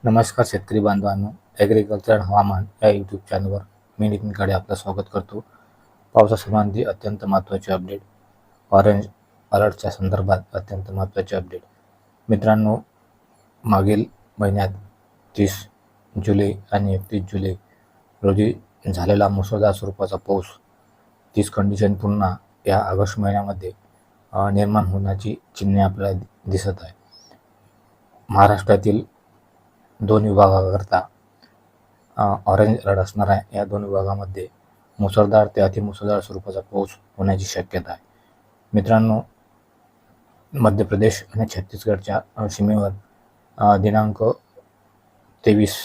नमस्कार शेतकरी बांधवांनो, ॲग्रिकल्चर हवामान या यूट्यूब चॅनलवर मी नितीन काळे आपलं स्वागत करतो. पावसासंबंधी अत्यंत महत्त्वाचे अपडेट, ऑरेंज अलर्टच्या संदर्भात अत्यंत महत्त्वाचे अपडेट. मित्रांनो, मागील महिन्यात 30 जुलै आणि 31 जुलै रोजी झालेला मुसळधार स्वरूपाचा पाऊस, तीच कंडिशन पुन्हा या ऑगस्ट महिन्यामध्ये निर्माण होण्याची चिन्हे आपल्याला दिसत आहे. महाराष्ट्रातील 2 विभागाकरता ऑरेंज अलर्ट असणार आहे. या 2 विभागामध्ये मुसळधार ते अतिमुसळधार स्वरूपाचा पाऊस होण्याची शक्यता आहे. मित्रांनो, मध्य प्रदेश आणि छत्तीसगडच्या सीमेवर दिनांक 23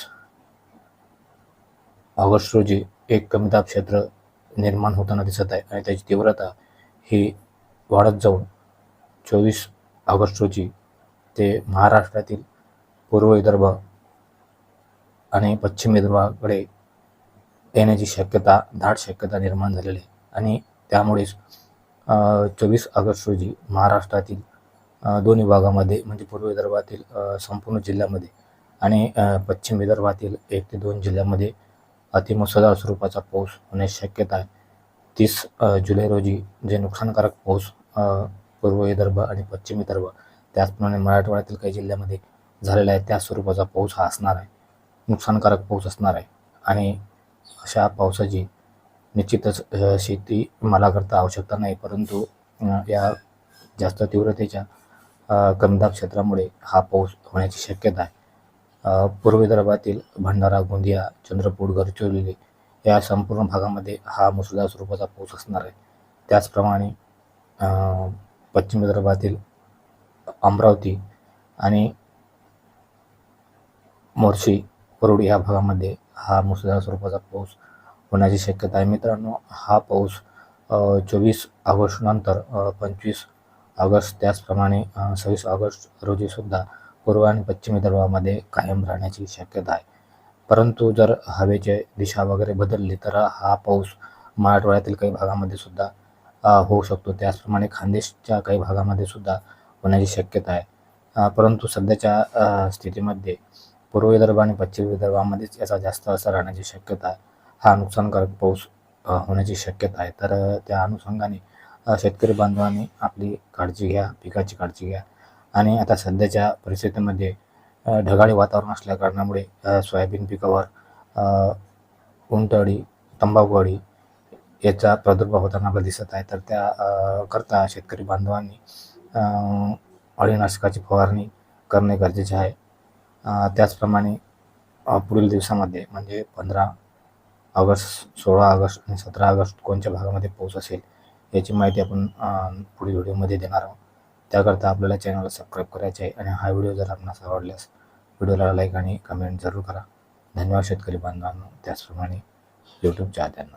ऑगस्ट रोजी एक कमीदाब क्षेत्र निर्माण होताना दिसत आहे आणि त्याची तीव्रता ही वाढत जाऊन 24 ऑगस्ट रोजी ते महाराष्ट्रातील पूर्व विदर्भ आणि पश्चिम विदर्भाकडे येण्याची शक्यता, दाट शक्यता निर्माण झालेली आहे. आणि त्यामुळेच 24 ऑगस्ट रोजी महाराष्ट्रातील 2 विभागामध्ये म्हणजे पूर्व विदर्भातील संपूर्ण जिल्ह्यामध्ये आणि पश्चिम विदर्भातील 1 ते 2 जिल्ह्यामध्ये अतिमुसळधार स्वरूपाचा पाऊस होण्याची शक्यता आहे. 30 जुलै रोजी जे नुकसानकारक पाऊस पूर्व विदर्भ आणि पश्चिम विदर्भ त्याचप्रमाणे मराठवाड्यातील काही जिल्ह्यामध्ये झालेला आहे, त्या स्वरूपाचा पाऊस हा असणार आहे, नुकसानकारक पाऊस असणार आहे. आणि अशा पावसाची निश्चितच शेती मालाकरता आवश्यकता नाही, परंतु या जास्त तीव्रतेच्या कमीदाब क्षेत्रामुळे हा पाऊस होण्याची शक्यता आहे. पूर्व विदर्भातील भंडारा, गोंदिया, चंद्रपूर, गडचिरोली या संपूर्ण भागामध्ये हा मुसळधार स्वरूपाचा पाऊस असणार आहे. त्याचप्रमाणे पश्चिम विदर्भातील अमरावती आणि मोर्शी, वरुड या भागामध्ये हा मुसळधार स्वरूपाचा पाऊस होण्याची शक्यता आहे. मित्रांनो, हा पाऊस 24 ऑगस्ट नंतर 25 ऑगस्ट त्याचप्रमाणे 26 ऑगस्ट रोजी सुद्धा पूर्व आणि पश्चिम विदर्भामध्ये कायम राहण्याची शक्यता आहे. परंतु जर हवेची दिशा वगैरे बदलली तर हा पाऊस मराठवाड्यातील काही भागामध्ये सुद्धा होऊ शकतो. त्याचप्रमाणे खानदेशच्या काही भागामध्ये सुद्धा होण्याची शक्यता आहे. परंतु सध्याच्या स्थितीमध्ये पूर्व विदर्भ आणि पश्चिम विदर्भामध्येच याचा जास्त असर राहण्याची शक्यता आहे. हा नुकसानकारक पाऊस होण्याची शक्यता आहे. तर त्या अनुषंगाने शेतकरी बांधवांनी आपली काळजी घ्या, पिकाची काळजी घ्या. आणि आता सध्याच्या परिस्थितीमध्ये ढगाळी वातावरण असल्या कारणामुळे सोयाबीन पिकावर उंटअळी, तंबाखू अळी याचा प्रादुर्भाव होताना आपल्याला दिसत आहे. तर त्या करता शेतकरी बांधवांनी अळीनाशकाची फवारणी करणे गरजेचे आहे. त्याचप्रमाणे पुढील दिवसामध्ये म्हणजे 15 ऑगस्ट, 16 ऑगस्ट आणि 17 ऑगस्ट कोणत्या भागामध्ये पाऊस असेल याची माहिती आपण पुढील व्हिडिओमध्ये देणार आहोत. त्याकरता आपल्याला चॅनलला सबस्क्राईब करायचे आहे आणि हा व्हिडिओ जर आपणास आवडल्यास व्हिडिओला लाईक आणि कमेंट जरूर करा. धन्यवाद शेतकरी बांधवांनो, त्याचप्रमाणे यूट्यूब चाहत्यांनो.